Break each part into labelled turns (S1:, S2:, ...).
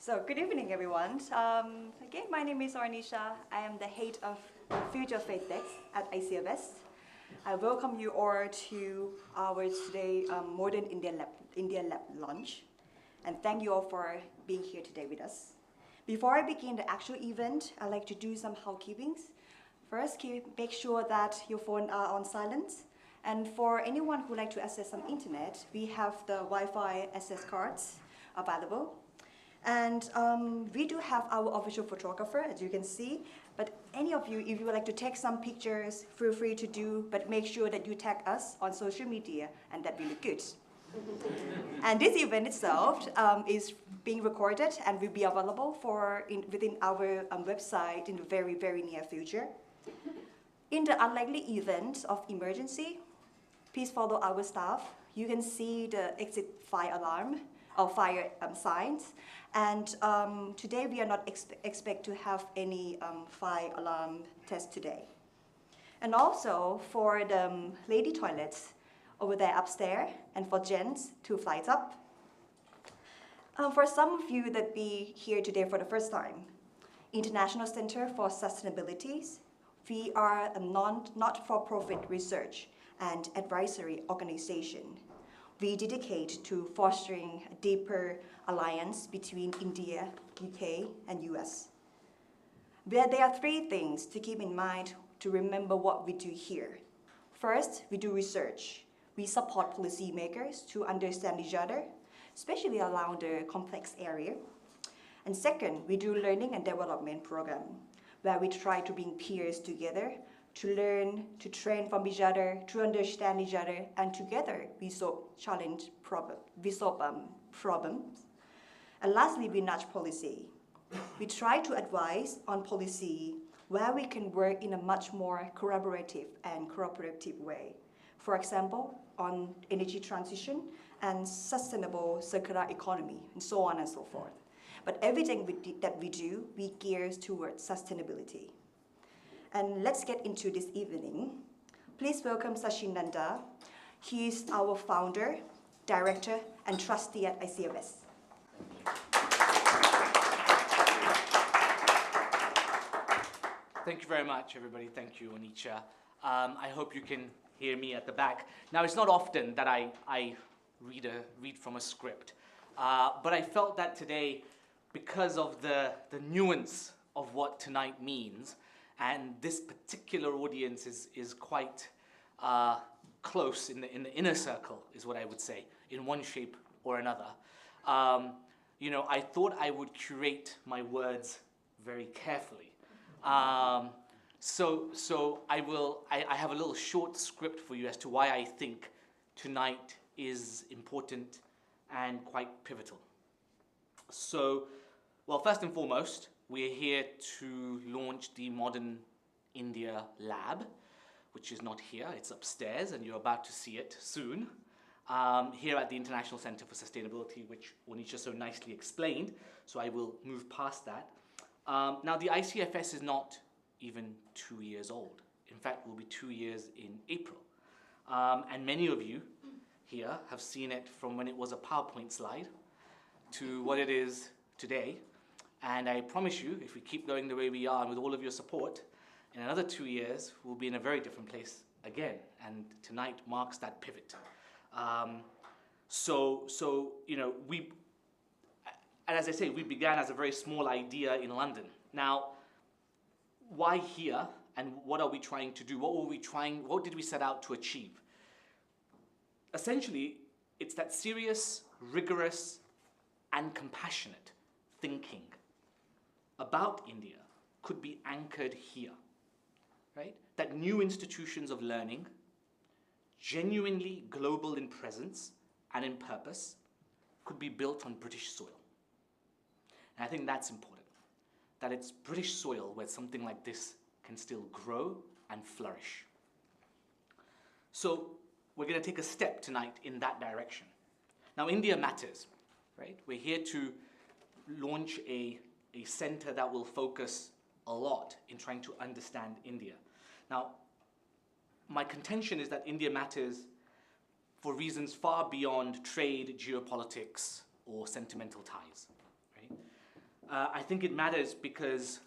S1: So good evening, everyone. Again, my name is Ornisha. I am the head of Future Faith Desk at ICfS. I welcome you all to our today Modern India Lab launch, and thank you all for being here today with us. Before I begin the actual event, I'd like to do some housekeepings. First, make sure that your phone are on silent. And for anyone who would like to access some internet, we have the Wi-Fi access cards available. And we do have our official photographer, as you can see. But any of you, if you would like to take some pictures, feel free to do, but make sure that you tag us on social media, and that will look good. And this event itself is being recorded and will be available within our website in the very, very near future. In the unlikely event of emergency, please follow our staff. You can see the exit fire alarm or fire signs. And today we are not expect to have any fire alarm test today. And also for the lady toilets over there upstairs, and for gents, 2 flights up. For some of you that be here today for the first time, International Center for Sustainability, we are a not-for-profit research and advisory organization. We dedicate to fostering a deeper alliance between India, UK, and US. There are 3 things to keep in mind to remember what we do here. First, we do research. We support policymakers to understand each other, especially around the complex area. And second, we do learning and development program, where we try to bring peers together to learn, to train from each other, to understand each other, and together we solve problems. And lastly, we nudge policy. We try to advise on policy where we can work in a much more collaborative and cooperative way. For example, on energy transition and sustainable circular economy, and so on and so forth. But everything that we do, we gear towards sustainability. And let's get into this evening. Please welcome Sachin Nanda. He is our founder, director, and trustee at ICfS.
S2: Thank you very much, everybody. Thank you, Onicha. I hope you can hear me at the back. Now, it's not often that I read from a script, but I felt that today, because of the nuance of what tonight means, and this particular audience is quite close in the inner circle, is what I would say, in one shape or another. I thought I would curate my words very carefully. So I have a little short script for you as to why I think tonight is important and quite pivotal. So, well, first and foremost, we're here to launch the Modern India Lab, which is not here, it's upstairs, and you're about to see it soon, here at the International Center for Sustainability, which Onisha so nicely explained, so I will move past that. Now, the ICfS is not even 2 years old. In fact, will be 2 years in April. And many of you here have seen it from when it was a PowerPoint slide to what it is today. And I promise you, if we keep going the way we are, and with all of your support, in another 2 years, we'll be in a very different place again. And tonight marks that pivot. And as I say, we began as a very small idea in London. Now, why here, and what are we trying to do? What did we set out to achieve? Essentially, it's that serious, rigorous, and compassionate thinking about India could be anchored here, right? That new institutions of learning, genuinely global in presence and in purpose, could be built on British soil. And I think that's important, that it's British soil where something like this can still grow and flourish. So we're going to take a step tonight in that direction. Now, India matters, right? We're here to launch a center that will focus a lot in trying to understand India. Now, my contention is that India matters for reasons far beyond trade, geopolitics, or sentimental ties, right? I think it matters because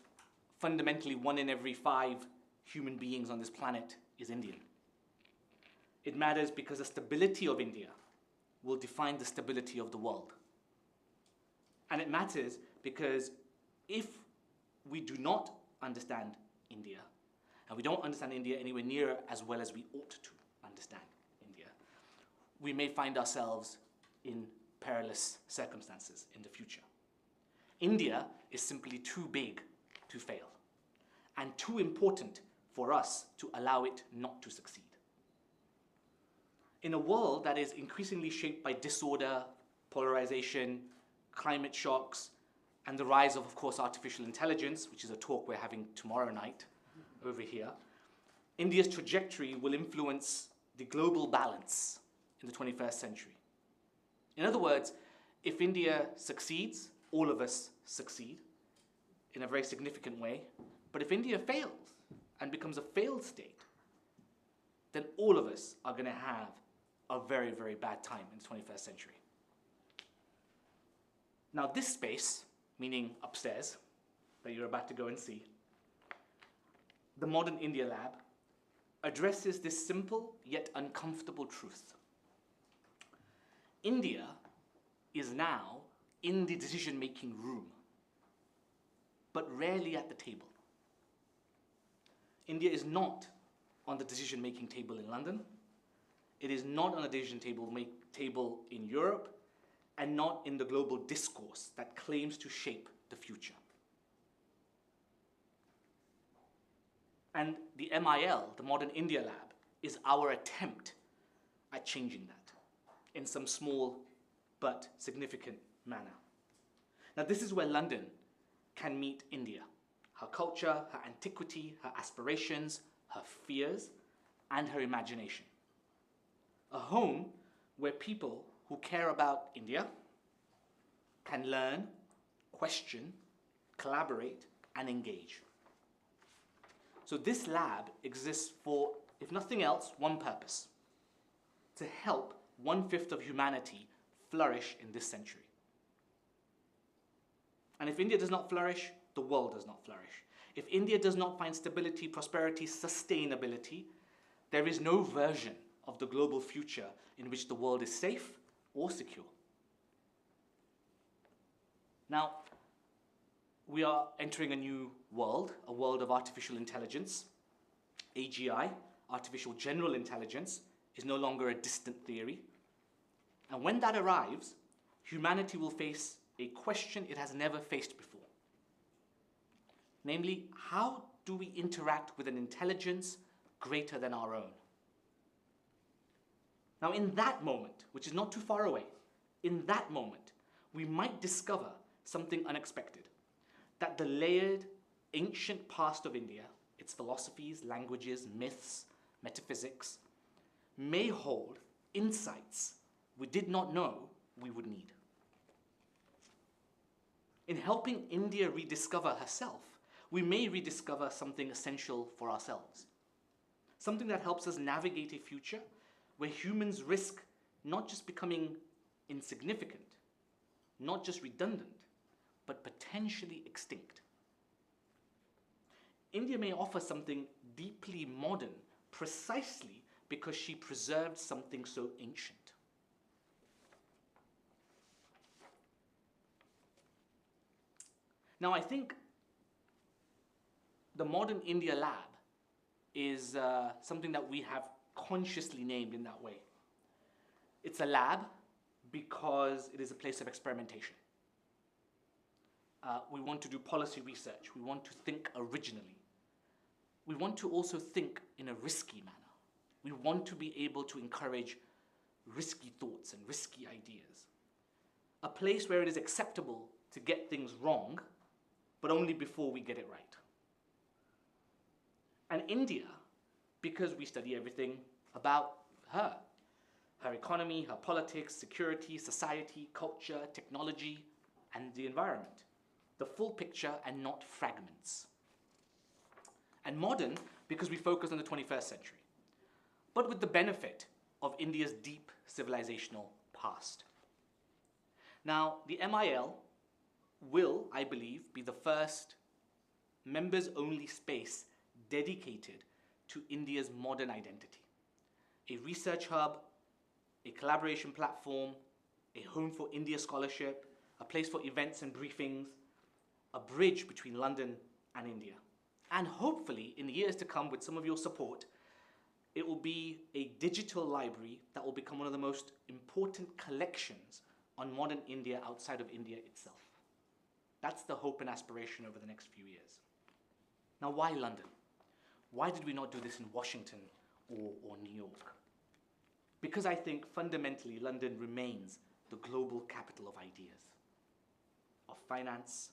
S2: fundamentally 1 in every 5 human beings on this planet is Indian. It matters because the stability of India will define the stability of the world. And it matters because if we do not understand India, and we don't understand India anywhere near as well as we ought to understand India, we may find ourselves in perilous circumstances in the future. India is simply too big to fail, and too important for us to allow it not to succeed. In a world that is increasingly shaped by disorder, polarization, climate shocks, and the rise of course, artificial intelligence, which is a talk we're having tomorrow night over here, India's trajectory will influence the global balance in the 21st century. In other words, if India succeeds, all of us succeed in a very significant way. But if India fails and becomes a failed state, then all of us are going to have a very, very bad time in the 21st century. Now this space, meaning upstairs, that you're about to go and see, the Modern India Lab, addresses this simple yet uncomfortable truth. India is now in the decision-making room, but rarely at the table. India is not on the decision-making table in London. It is not on the decision table in Europe, and not in the global discourse that claims to shape the future. And the MIL, the Modern India Lab, is our attempt at changing that in some small but significant manner. Now this is where London can meet India, her culture, her antiquity, her aspirations, her fears, and her imagination. A home where people who care about India can learn, question, collaborate, and engage. So this lab exists for, if nothing else, one purpose: to help 1/5 of humanity flourish in this century. And if India does not flourish, the world does not flourish. If India does not find stability, prosperity, sustainability, there is no version of the global future in which the world is safe or secure. Now, we are entering a new world, a world of artificial intelligence. AGI, artificial general intelligence, is no longer a distant theory. And when that arrives, humanity will face a question it has never faced before. Namely, how do we interact with an intelligence greater than our own? Now, in that moment, which is not too far away, in that moment, we might discover something unexpected. That the layered, ancient past of India, its philosophies, languages, myths, metaphysics, may hold insights we did not know we would need. In helping India rediscover herself, we may rediscover something essential for ourselves. Something that helps us navigate a future where humans risk not just becoming insignificant, not just redundant, but potentially extinct. India may offer something deeply modern precisely because she preserved something so ancient. Now, I think the Modern India Lab is something that we have consciously named in that way. It's a lab because it is a place of experimentation. We want to do policy research. We want to think originally. We want to also think in a risky manner. We want to be able to encourage risky thoughts and risky ideas. A place where it is acceptable to get things wrong, but only before we get it right. And India, because we study everything about her economy, her politics, security, society, culture, technology, and the environment. The full picture and not fragments. And modern, because we focus on the 21st century, but with the benefit of India's deep civilizational past. Now, the MIL will, I believe, be the first members-only space dedicated to India's modern identity. A research hub, a collaboration platform, a home for India scholarship, a place for events and briefings, a bridge between London and India. And hopefully, in the years to come, with some of your support, it will be a digital library that will become one of the most important collections on modern India outside of India itself. That's the hope and aspiration over the next few years. Now, why London? Why did we not do this in Washington or New York? Because I think fundamentally London remains the global capital of ideas, of finance.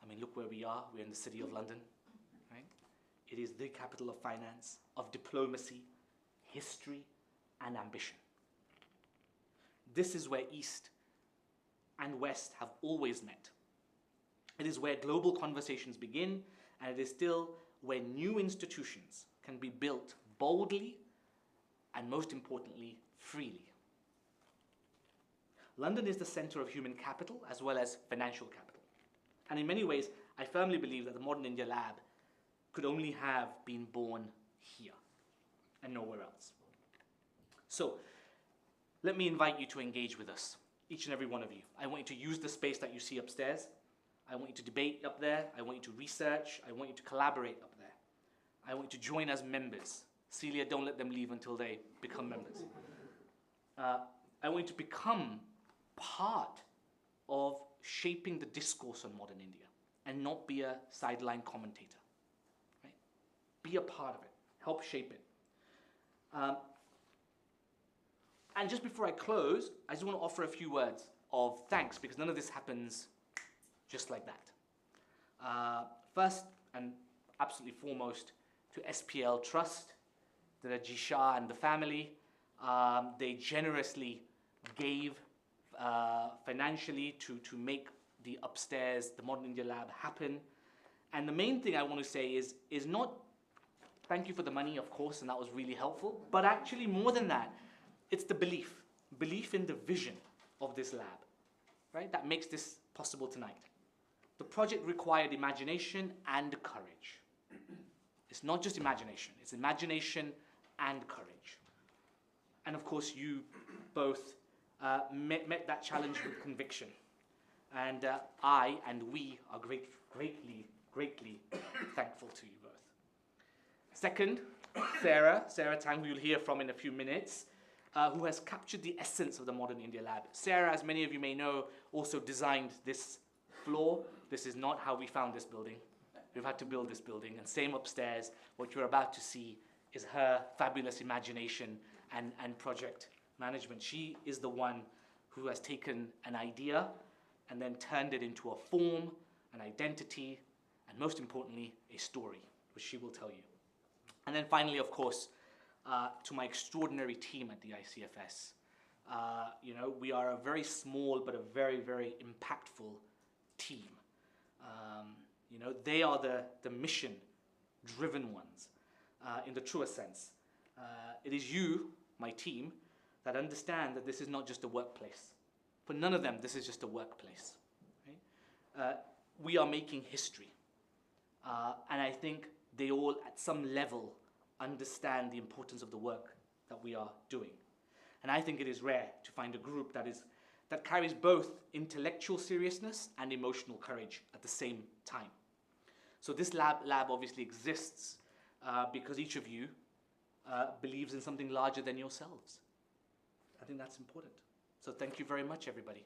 S2: I mean, look where we are. We're in the city of London, right? It is the capital of finance, of diplomacy, history, and ambition. This is where East and West have always met. It is where global conversations begin, and it is still where new institutions can be built boldly and, most importantly, freely. London is the center of human capital as well as financial capital. And in many ways, I firmly believe that the Modern India Lab could only have been born here and nowhere else. So, let me invite you to engage with us, each and every one of you. I want you to use the space that you see upstairs. I want you to debate up there. I want you to research. I want you to collaborate up there. I want you to join as members. Celia, don't let them leave until they become members. I want you to become part of shaping the discourse on modern India and not be a sideline commentator. Right? Be a part of it. Help shape it. And just before I close, I just want to offer a few words of thanks, because none of this happens just like that. First and absolutely foremost, to SPL Trust, to the Jisha and the family. They generously gave financially to make the upstairs, the Modern India Lab happen. And the main thing I want to say is not thank you for the money, of course, and that was really helpful, but actually more than that, it's the belief in the vision of this lab, right? That makes this possible tonight. The project required imagination and courage. It's not just imagination, it's imagination and courage. And of course, you both met that challenge with conviction. And I and we are greatly thankful to you both. Second, Sarah Tang, who you'll hear from in a few minutes, who has captured the essence of the Modern India Lab. Sarah, as many of you may know, also designed this floor. This is not how we found this building. We've had to build this building. And same upstairs, what you're about to see is her fabulous imagination and project management. She is the one who has taken an idea and then turned it into a form, an identity, and most importantly, a story, which she will tell you. And then finally, of course, to my extraordinary team at the ICfS. We are a very small but a very, very impactful team. They are the mission-driven ones in the truest sense. It is you, my team, that understand that this is not just a workplace. For none of them, this is just a workplace. Right? We are making history. And I think they all, at some level, understand the importance of the work that we are doing. And I think it is rare to find a group that carries both intellectual seriousness and emotional courage at the same time. So this lab obviously exists because each of you believes in something larger than yourselves. I think that's important. So thank you very much, everybody.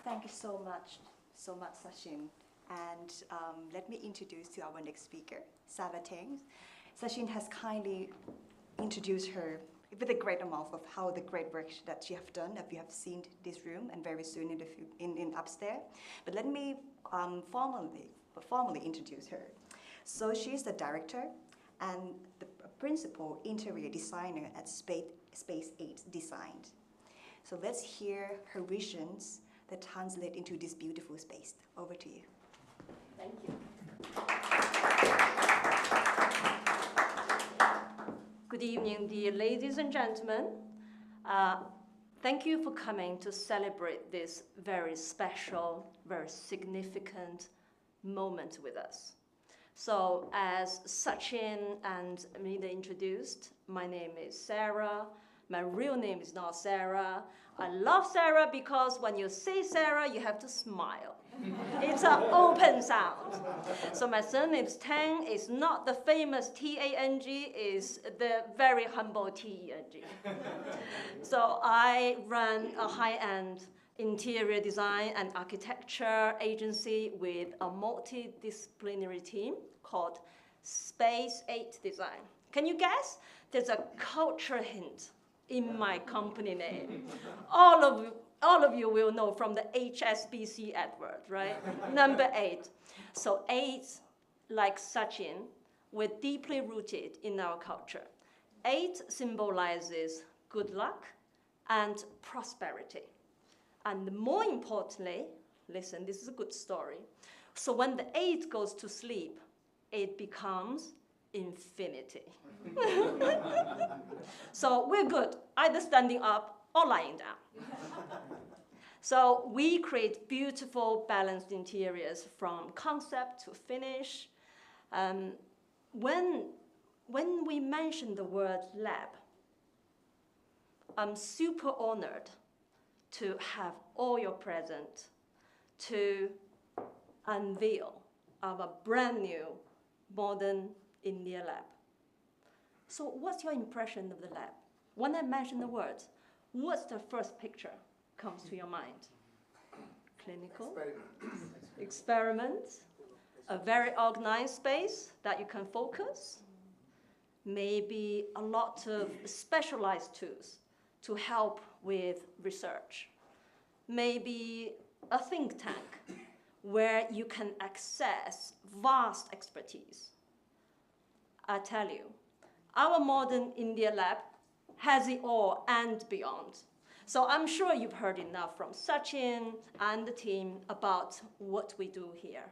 S1: Thank you so much, Sachin. And let me introduce to our next speaker, Sava Teng. Sachin has kindly introduced her with a great amount of how the great work that she has done, that we have seen this room and very soon in upstairs. But let me formally introduce her. So she is the director and the principal interior designer at Space 8 Design. So let's hear her visions that translate into this beautiful space. Over to you.
S3: Thank you. Good evening, dear ladies and gentlemen. Thank you for coming to celebrate this very special, very significant moment with us. So, as Sachin and Amrita introduced, my name is Sarah. My real name is not Sarah. I love Sarah because when you say Sarah, you have to smile. It's an open sound. So my surname is Tang. It's not the famous T-A-N-G, it's the very humble T-E-N-G. So I run a high-end interior design and architecture agency with a multidisciplinary team called Space 8 Design. Can you guess? There's a culture hint in my company name. All of you will know from the HSBC Edward, right? Number 8. So 8, like Sachin, we're deeply rooted in our culture. 8 symbolizes good luck and prosperity. And more importantly, listen, this is a good story. So when the 8 goes to sleep, it becomes infinity. So we're good, either standing up or lying down. So we create beautiful, balanced interiors from concept to finish. When we mention the word lab, I'm super honored to have all your present to unveil our brand new modern India lab. So what's your impression of the lab? When I mention the words, what's the first picture comes to your mind? Clinical, experiments, a very organized space that you can focus, maybe a lot of specialized tools to help with research, maybe a think tank where you can access vast expertise. I tell you, our modern India lab has it all and beyond. So I'm sure you've heard enough from Sachin and the team about what we do here.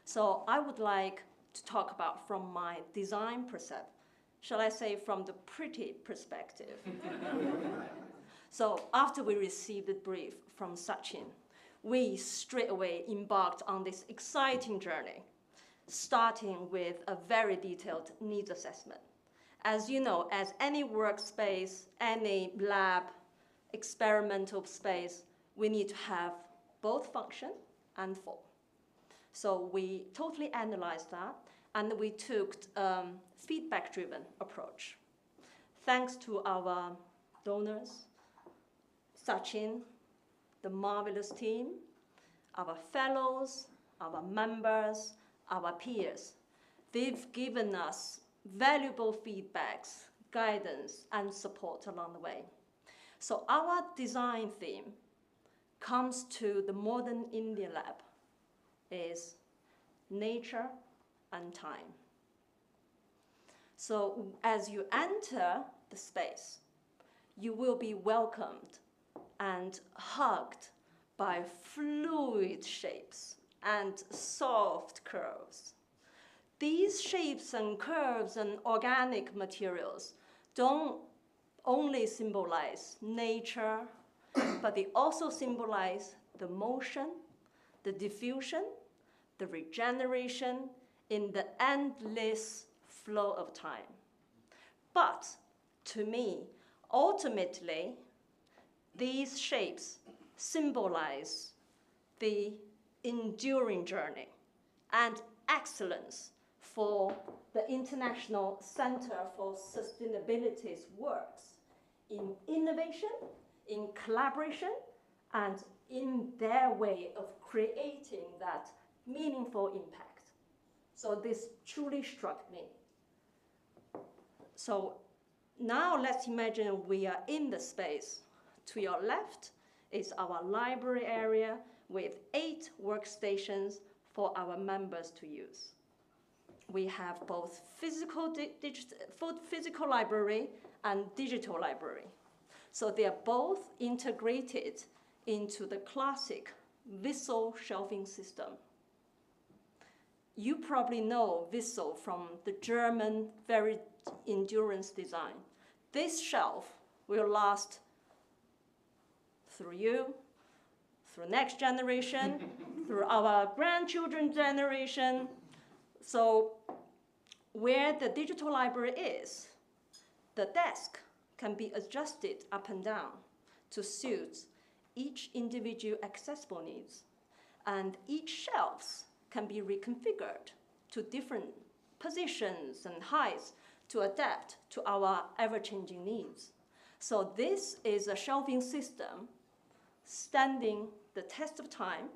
S3: So I would like to talk about from my design perspective, shall I say from the pretty perspective. So after we received the brief from Sachin, we straight away embarked on this exciting journey, starting with a very detailed needs assessment. As you know, as any workspace, any lab, experimental space, we need to have both function and form. So we totally analyzed that, and we took a feedback-driven approach. Thanks to our donors, Sachin, the marvelous team, our fellows, our members, our peers, they've given us valuable feedbacks, guidance, and support along the way. So our design theme comes to the modern India lab is nature and time. So as you enter the space, you will be welcomed and hugged by fluid shapes and soft curves. These shapes and curves and organic materials don't only symbolize nature, but they also symbolize the motion, the diffusion, the regeneration in the endless flow of time. But to me, ultimately, these shapes symbolize the enduring journey and excellence for the International Center for Sustainability's works in innovation, in collaboration, and in their way of creating that meaningful impact. So this truly struck me. So now let's imagine we are in the space. To your left is our library area with 8 workstations for our members to use. We have both physical library and digital library. So they are both integrated into the classic visual shelving system. you probably know Wissel from the German very endurance design. This shelf will last through you, through next generation, through our grandchildren's generation. So where the digital library is, the desk can be adjusted up and down to suit each individual accessible needs. And each shelves can be reconfigured to different positions and heights to adapt to our ever-changing needs. So this is a shelving system standing the test of time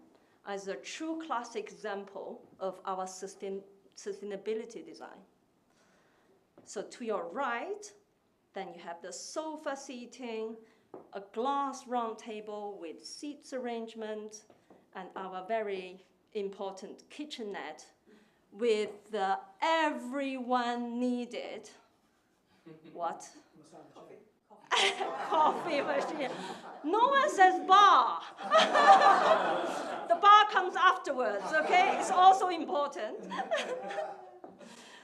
S3: as a true classic example of our sustainability design. So to your right, then you have the sofa seating, a glass round table with seats arrangement, and our very important kitchenette with the everyone needed, what? Coffee machine. No one says bar. The bar comes afterwards, okay? It's also important.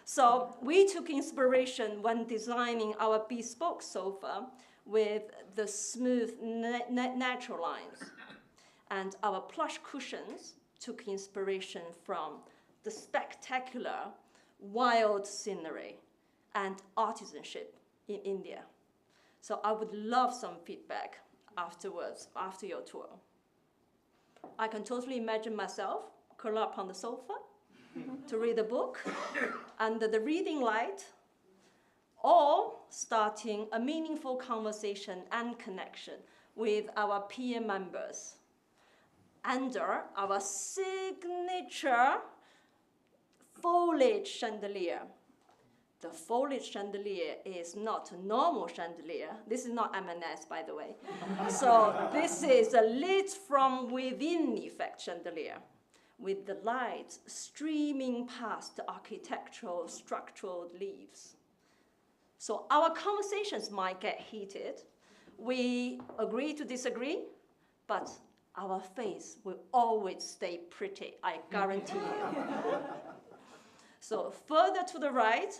S3: So we took inspiration when designing our bespoke sofa with the smooth natural lines. And our plush cushions took inspiration from the spectacular wild scenery and artisanship in India. So I would love some feedback afterwards, after your tour. I can totally imagine myself curl up on the sofa to read a book under the reading light, or starting a meaningful conversation and connection with our peer members under our signature foliage chandelier. The foliage chandelier is not a normal chandelier. This is not M&S, by the way. So this is a lit from within effect chandelier with the light streaming past the architectural structural leaves. So our conversations might get heated. We agree to disagree, but our face will always stay pretty, I guarantee you. So further to the right,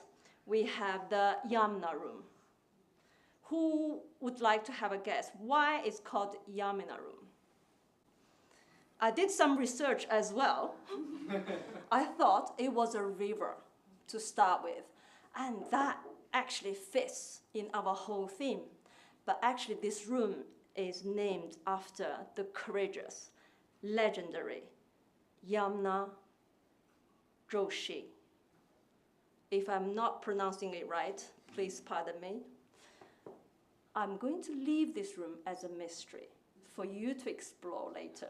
S3: we have the Yamuna room. Who would like to have a guess why it's called Yamuna room? I did some research as well. I thought it was a river to start with, and that actually fits in our whole theme. But actually this room is named after the courageous, legendary Yamuna Joshi. If I'm not pronouncing it right, please pardon me. I'm going to leave this room as a mystery for you to explore later.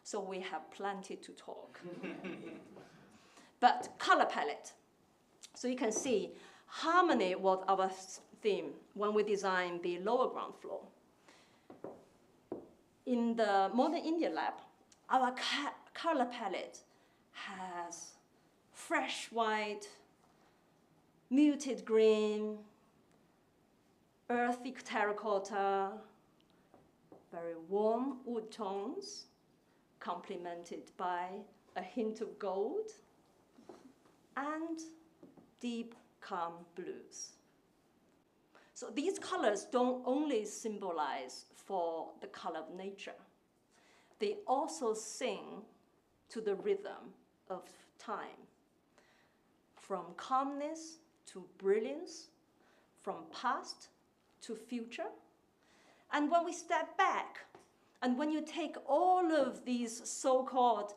S3: So we have plenty to talk. But color palette. So you can see harmony was our theme when we designed the lower ground floor. In the Modern India lab, our color palette has fresh white, muted green, earthy terracotta, very warm wood tones, complemented by a hint of gold, and deep, calm blues. So these colors don't only symbolize for the color of nature. They also sing to the rhythm of time, from calmness to brilliance, from past to future. And when we step back, and when you take all of these so-called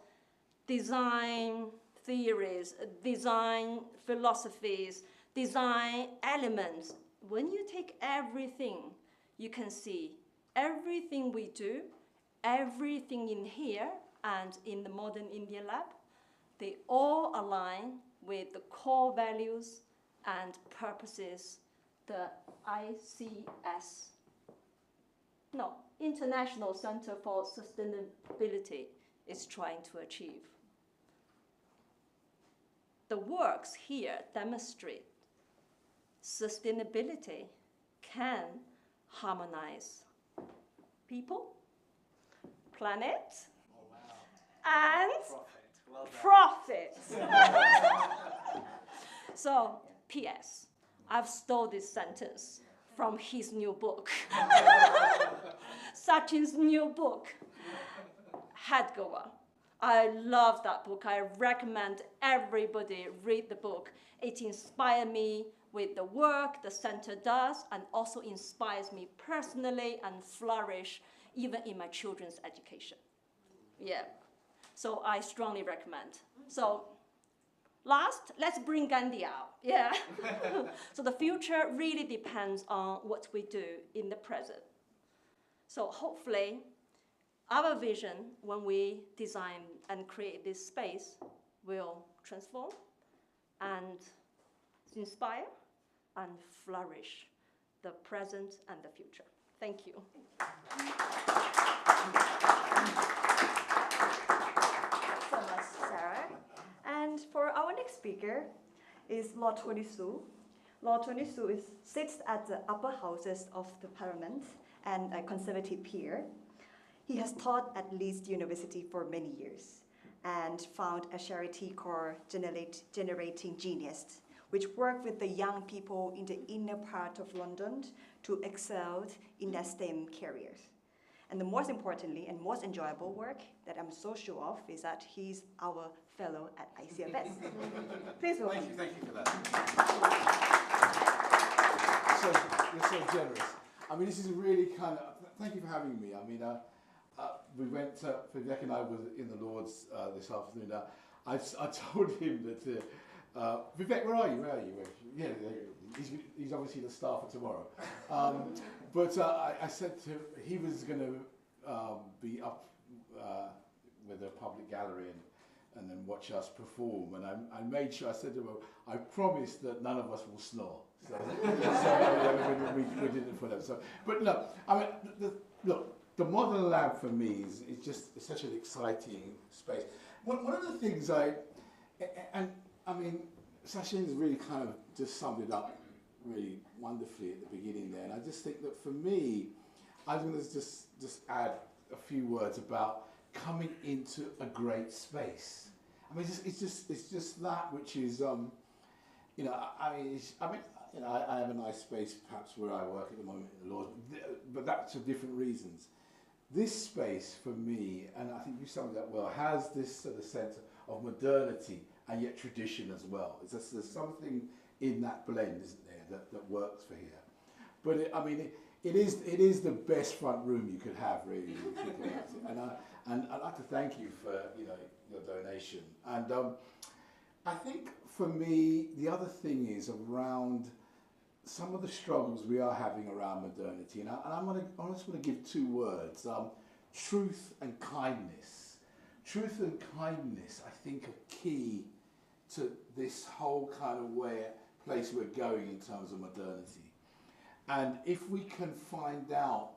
S3: design theories, design philosophies, design elements, when you take everything, you can see everything we do, everything in here and in the Modern India lab, they all align with the core values and purposes the ICS, International Center for Sustainability is trying to achieve. The works here demonstrate sustainability can harmonize people, planet, and profits. So, P.S. I've stole this sentence from his new book. Sachin's new book, Headgoer. I love that book. I recommend everybody read the book. It inspired me with the work the center does and also inspires me personally and flourish even in my children's education. Yeah, so I strongly recommend. So last, let's bring Gandhi out, yeah. So the future really depends on what we do in the present. So hopefully, our vision when we design and create this space will transform and inspire and flourish the present and the future. Thank you.
S1: So much, Sarah. And for our next speaker is Lord Tony Su. Lord Tony Su sits at the upper houses of the parliament and a conservative peer. He has taught at Leeds University for many years and found a charity called Generating Genius, which work with the young people in the inner part of London to excel in their STEM careers. And the most importantly and most enjoyable work that I'm so sure of is that he's our fellow at ICfS. Please welcome.
S4: Thank you for that. You're so generous. I mean, this is really kind of, thank you for having me. I mean, we went, Vivek and I were in the Lords this afternoon. I told him that, Vivek, where are you? Yeah, he's obviously the star for tomorrow. But I said to him, he was going to be up with a public gallery and then watch us perform. And I made sure, I said to him, I promise that none of us will snore. So we didn't put up. So, but look, I mean, the modern lab for me is just such an exciting space. One of the things I mean, Sachin's really kind of just summed it up really wonderfully at the beginning there. And I just think that for me, I'm going to just add a few words about coming into a great space. I mean, it's just that which is, you know, I have a nice space perhaps where I work at the moment in the Lords, but that's for different reasons. This space for me, and I think you summed it up well, has this sort of sense of modernity and yet tradition as well. There's something in that blend, isn't there, that works for here. But it is the best front room you could have, really. If you think about it. And I'd like to thank you for your donation. And I think for me the other thing is around some of the struggles we are having around modernity, and I just want to give two words: truth and kindness. Truth and kindness, I think, are key to this whole kind of place we're going in terms of modernity. And if we can find out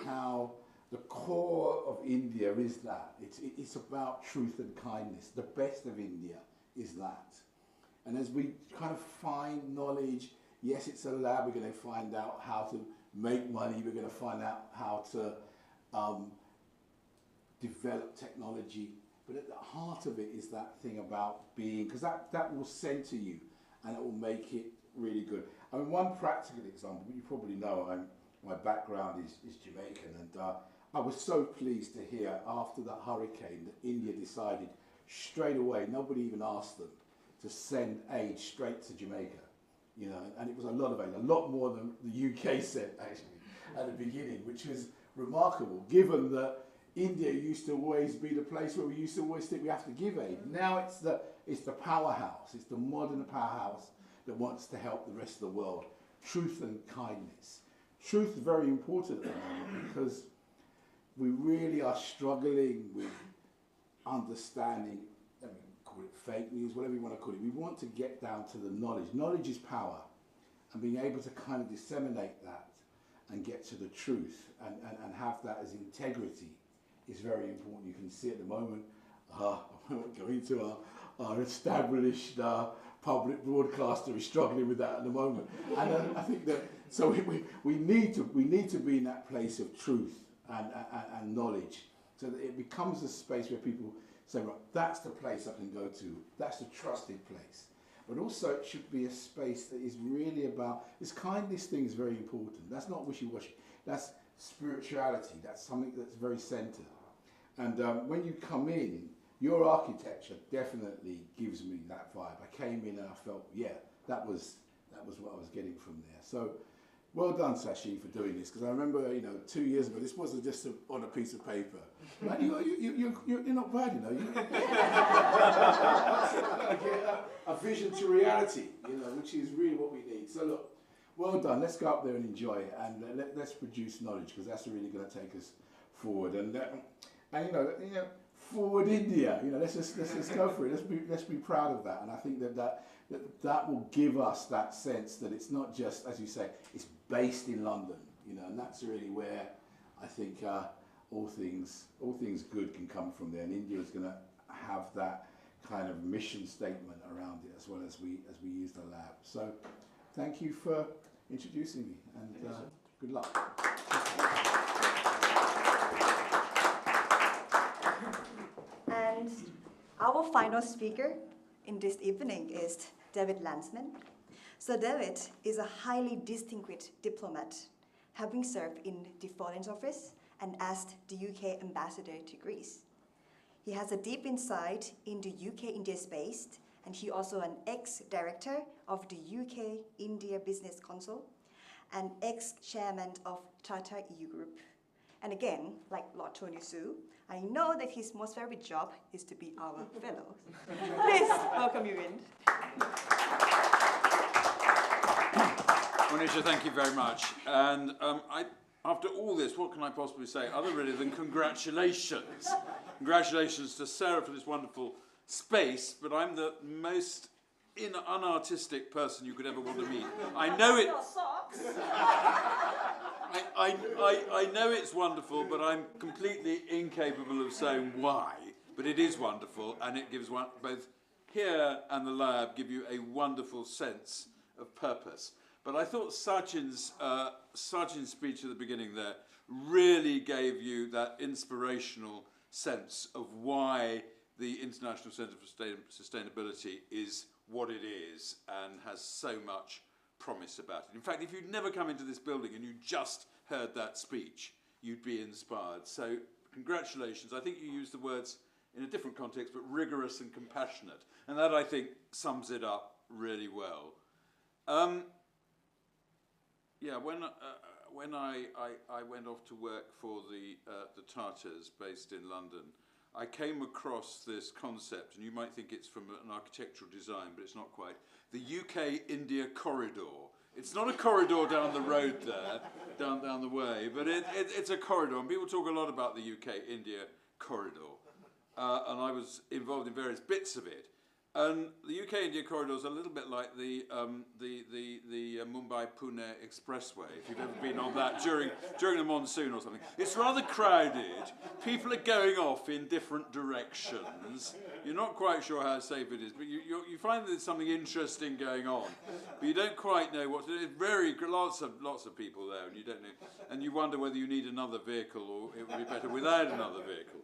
S4: how the core of India is that, it's about truth and kindness. The best of India is that. And as we kind of find knowledge, yes, it's a lab, we're going to find out how to make money, we're going to find out how to develop technology, but at the heart of it is that thing about being, because that will center you and it will make it really good. I mean, one practical example, you probably know, my background is Jamaican, and I was so pleased to hear after that hurricane that India decided straight away, nobody even asked them, to send aid straight to Jamaica. You know, and it was a lot of aid, a lot more than the UK sent actually at the beginning, which was remarkable, given that India used to always be the place where we used to always think we have to give aid. Now it's the powerhouse, it's the modern powerhouse that wants to help the rest of the world. Truth and kindness. Truth is very important at the moment because we really are struggling with understanding, I mean, call it fake news, whatever you want to call it. We want to get down to the knowledge. Knowledge is power, and being able to kind of disseminate that and get to the truth and have that as integrity is very important. You can see at the moment, I won't go into our established public broadcaster is struggling with that at the moment. And I think that, so we need to be in that place of truth and knowledge, so that it becomes a space where people say, right, that's the place I can go to, that's the trusted place. But also it should be a space that is really about, this kindness thing is very important. That's not wishy-washy, that's spirituality, that's something that's very centered. And when you come in, your architecture definitely gives me that vibe. I came in and I felt, yeah, that was what I was getting from there. So, well done, Sashi, for doing this. Because I remember, 2 years ago, this wasn't just on a piece of paper. Man, you're not bad, a vision to reality, which is really what we need. So look, well done. Let's go up there and enjoy it, and let's produce knowledge, because that's really going to take us forward. And forward India. Let's just go for it. Let's be proud of that. And I think that will give us that sense that it's not just, as you say, it's based in London. And that's really where I think all things good can come from there. And India is going to have that kind of mission statement around it as well as we use the lab. So thank you for introducing me, and good luck.
S1: And our final speaker in this evening is David Landsman. So David is a highly distinguished diplomat, having served in the Foreign Office and as the UK ambassador to Greece. He has a deep insight in the UK-India space, and he also an ex-director of the UK-India Business Council and ex-chairman of Tata EU Group. And again, like Lord Tony Su, I know that his most favorite job is to be our fellow. Please welcome you in.
S5: Monisha, thank you very much. And after all this, what can I possibly say other really than congratulations? Congratulations to Sarah for this wonderful space, but I'm the most unartistic person you could ever want to meet. I know it. I know it's wonderful, but I'm completely incapable of saying why. But it is wonderful, and it gives both here and the lab give you a wonderful sense of purpose. But I thought Sachin's speech at the beginning there really gave you that inspirational sense of why the International Centre for Sustainability is what it is and has so much promise about it. In fact, if you'd never come into this building and you just heard that speech, you'd be inspired. So congratulations. I think you used the words in a different context, but rigorous and compassionate. And that, I think, sums it up really well. When I went off to work for the Tatars based in London, I came across this concept, and you might think it's from an architectural design, but it's not quite. The UK-India corridor. It's not a corridor down the road there, down the way, but it's a corridor, and people talk a lot about the UK-India corridor, and I was involved in various bits of it. And the UK-India corridor is a little bit like the Mumbai-Pune expressway, if you've ever been on that during the monsoon or something. It's rather crowded. People are going off in different directions. You're not quite sure how safe it is, but you find that there's something interesting going on. But you don't quite know what to do. Lots of people there, and you don't know. And you wonder whether you need another vehicle or it would be better without another vehicle.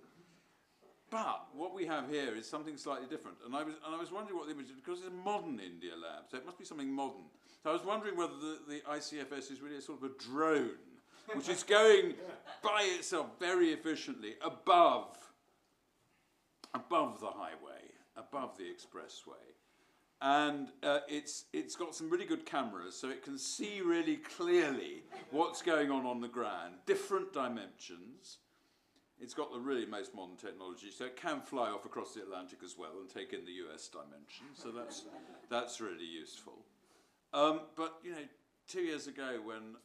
S5: But what we have here is something slightly different, and I was wondering what the image is, because it's a modern India lab, so it must be something modern. So I was wondering whether the ICfS is really a sort of a drone, which is going by itself very efficiently above the highway, above the expressway, and it's got some really good cameras, so it can see really clearly what's going on the ground, different dimensions. It's got the really most modern technology, so it can fly off across the Atlantic as well and take in the US dimension. So that's really useful. But 2 years ago, when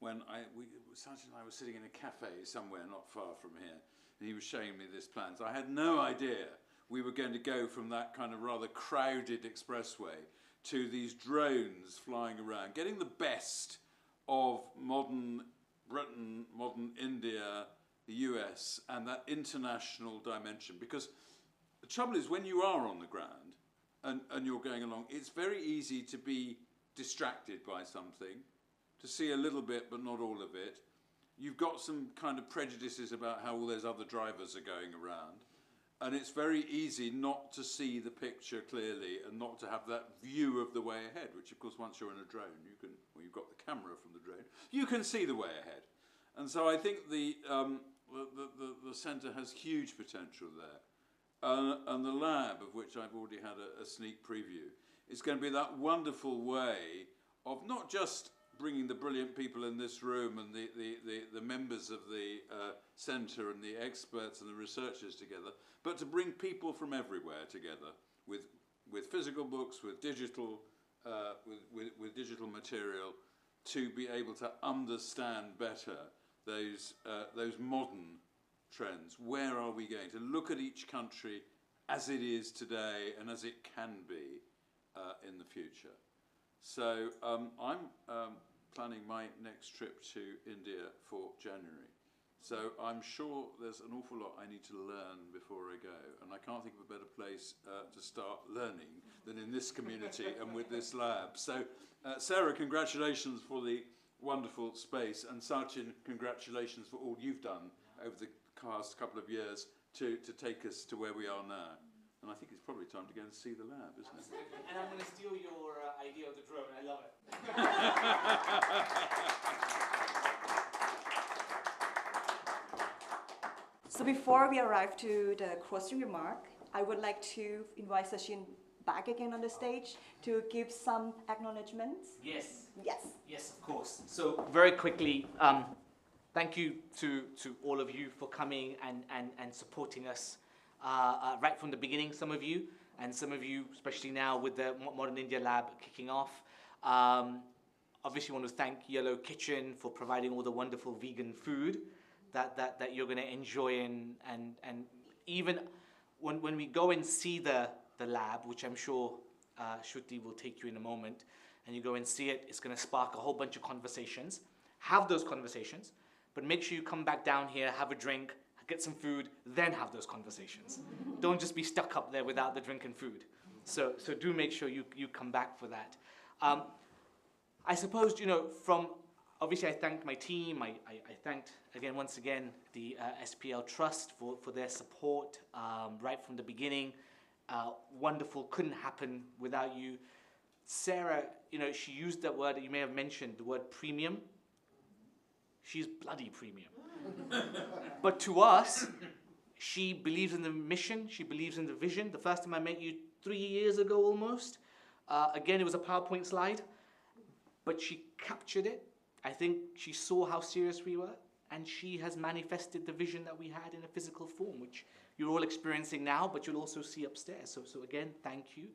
S5: Sachin and I were sitting in a cafe somewhere not far from here, and he was showing me this plans, I had no idea we were going to go from that kind of rather crowded expressway to these drones flying around, getting the best of modern Britain, modern India, the US, and that international dimension. Because the trouble is, when you are on the ground and you're going along, it's very easy to be distracted by something, to see a little bit but not all of it. You've got some kind of prejudices about how all those other drivers are going around. and it's very easy not to see the picture clearly and not to have that view of the way ahead, which of course once you're in a drone, you can, well, you've got the camera from the drone, you can see the way ahead. And so I think the centre has huge potential there. And the lab, of which I've already had a sneak preview, is going to be that wonderful way of not just bringing the brilliant people in this room and the members of the centre and the experts and the researchers together, but to bring people from everywhere together with physical books, with digital material, to be able to understand better those modern trends. Where are we going? To look at each country as it is today and as it can be in the future. So I'm planning my next trip to India for January. So I'm sure there's an awful lot I need to learn before I go. And I can't think of a better place to start learning than in this community and with this lab. So Sarah, congratulations for the wonderful space. And Sachin, congratulations for all you've done over the past couple of years to take us to where we are now. And I think it's probably time to go and see the lab, isn't it?
S2: And I'm going to steal your idea of the drone. I love it.
S1: So before we arrive to the closing remark, I would like to invite Sachin back again on the stage to give some acknowledgements.
S2: Yes.
S1: Yes.
S2: Yes, of course. So very quickly, thank you to all of you for coming and supporting us right from the beginning, some of you, and some of you, especially now with the Modern India Lab kicking off. Obviously want to thank Yellow Kitchen for providing all the wonderful vegan food that you're going to enjoy, and even when we go and see the lab, which I'm sure Shruti will take you in a moment, and you go and see it, it's going to spark a whole bunch of conversations. Have those conversations, but make sure you come back down here, have a drink, get some food, then have those conversations. Don't just be stuck up there without the drink and food. So do make sure you come back for that. I suppose, from, obviously I thanked my team, I thanked, once again, the SPL Trust for their support right from the beginning. Wonderful, couldn't happen without you. Sarah, she used that word that you may have mentioned, the word premium. She's bloody premium. But to us, she believes in the mission, she believes in the vision. The first time I met you 3 years ago almost, again, it was a PowerPoint slide, but she captured it. I think she saw how serious we were, and she has manifested the vision that we had in a physical form, which you're all experiencing now, but you'll also see upstairs. So again, thank you.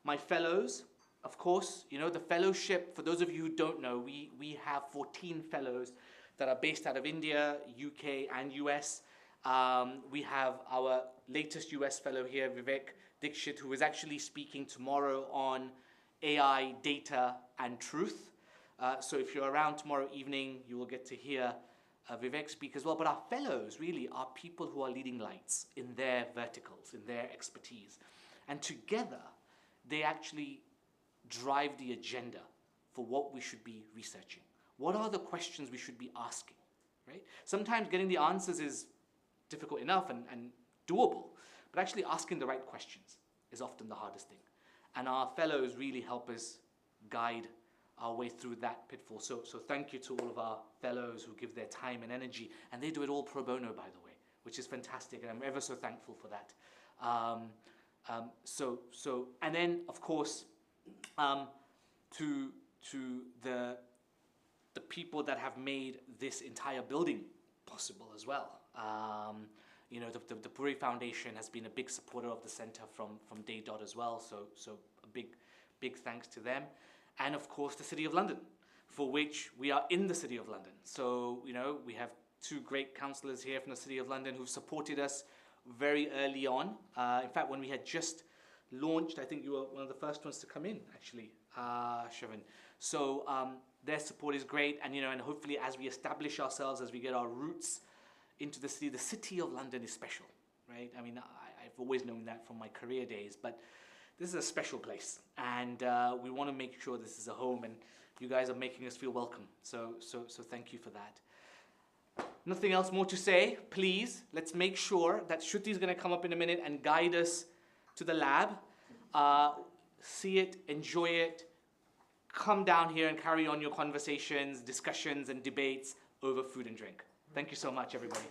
S2: My fellows, of course, the fellowship, for those of you who don't know, we have 14 fellows that are based out of India, UK, and US. We have our latest US fellow here, Vivek Dixit, who is actually speaking tomorrow on AI, data, and truth. So if you're around tomorrow evening, you will get to hear Vivek speak as well. But our fellows really are people who are leading lights in their verticals, in their expertise. And together, they actually drive the agenda for what we should be researching. What are the questions we should be asking, right? Sometimes getting the answers is difficult enough and doable, but actually asking the right questions is often the hardest thing. And our fellows really help us guide our way through that pitfall. So thank you to all of our fellows who give their time and energy, and they do it all pro bono, by the way, which is fantastic, and I'm ever so thankful for that. And then, of course, to the people that have made this entire building possible as well. The Puri Foundation has been a big supporter of the centre from day dot as well, so a big thanks to them. And of course the City of London, for which we are in the City of London. So, we have two great councillors here from the City of London who've supported us very early on. In fact, when we had just launched, I think you were one of the first ones to come in, actually, Shivan. So their support is great, and and hopefully as we establish ourselves, as we get our roots into the City of London is special, right? I mean, I've always known that from my career days, but this is a special place, and we want to make sure this is a home, and you guys are making us feel welcome. So thank you for that. nothing else more to say. Please, let's make sure that Shruti is going to come up in a minute and guide us to the lab. See it, enjoy it. Come down here and carry on your conversations, discussions, and debates over food and drink. Thank you so much, everybody.